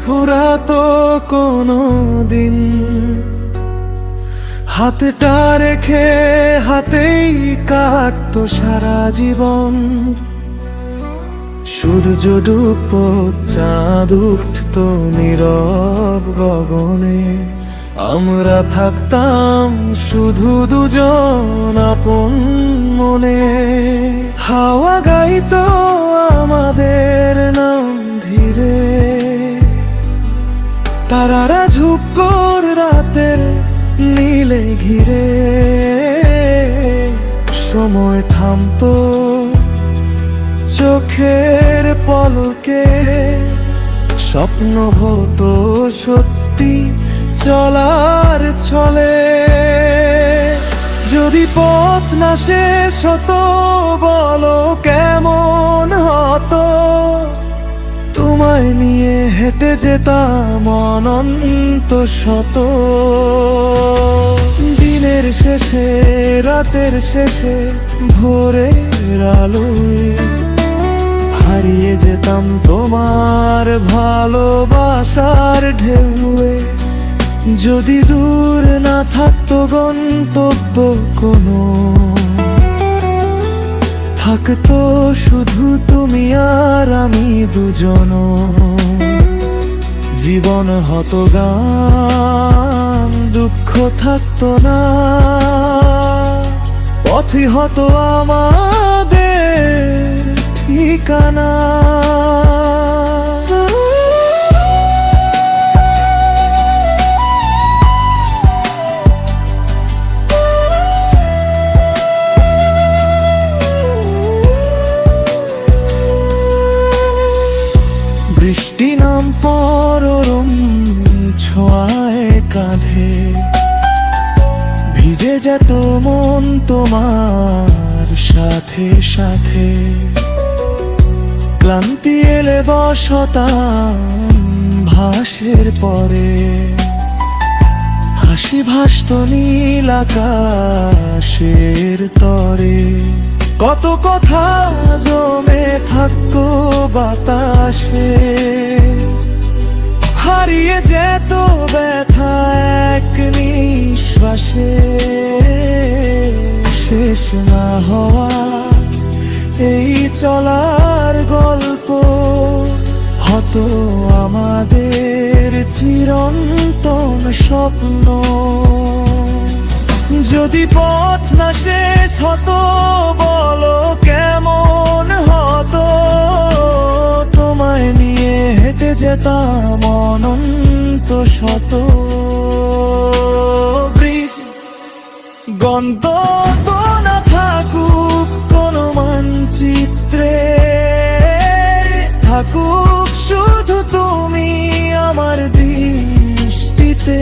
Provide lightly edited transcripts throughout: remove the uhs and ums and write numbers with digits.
ফুরাতো কোনো দিন, হাতটা রেখে হাতেই কাটতো সারা জীবন। সূর্য ডুবতো, চাঁদ উঠতো নীরব গগনে, আমরা থাকতাম শুধু দুজন আপন মনে। হাওয়া গাইতো আমাদের নাম ধীরে, তারারা ঝুঁকর রাতের নীলে ঘিরে। সময় থামতো চোখের পলকে, স্বপ্ন হতো সত্যি চলার ছলে। যদি পথ না শেষ হতো, বলো কেমন হতো? তোমায় নিয়ে হেঁটে যেতাম অনন্ত শত। দিনের শেষে, রাতের শেষে, ভোরের আলোয় হারিয়ে যেতাম তোমার ভালোবাসার ঢেউয়ে। যদি দূর না থাকতো গন্তব্য কোনো, থাকতো শুধু তুমি আর আমি দুজন। জীবন হতো গান, দুঃখ থাকতো না, পথই হতো আমাদের ঠিকানা। বৃষ্টি নাম পরম ছোঁয়ায় কাঁধে, ভিজে যেত মন তোমার সাথে সাথে। ক্লান্তি এলে বসতাম ভাসের পরে, হাসি ভাসতো নীল আকাশের তরে। কত কথা জমে থাকতো বাতাসে, হারিয়ে যেত ব্যথা এক নিঃশ্বাসে। শেষ না হওয়া এই চলার গল্প হতো আমাদের চিরন্তন স্বপ্ন। যদি পথ না শেষ হতো, বলো কেমন হতো? তোমায় নিয়ে হেঁটে যেতাম অনন্ত শত। ব্রিজ গন্তব্য না থাকুক কোনো মানচিত্রে, থাকুক শুধু তুমি আমার দৃষ্টিতে।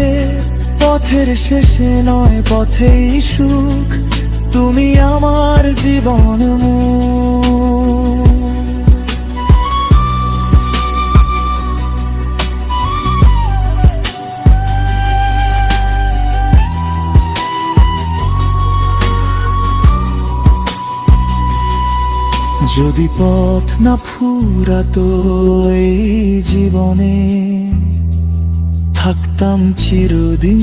পথের শেষে নয় পথেই সুখ, তুমি আমার জীবন। যদি পথ না ফুরাতো এই জীবনে, থাকতাম চিরদিন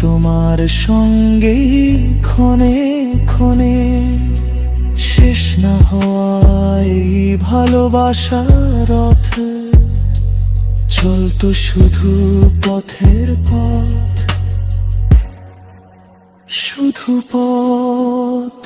তোমার সঙ্গে ক্ষণে ক্ষণে। শেষ না হওয়ায় ভালোবাসার রথ, চলতো শুধু পথের পথ, শুধু পথ।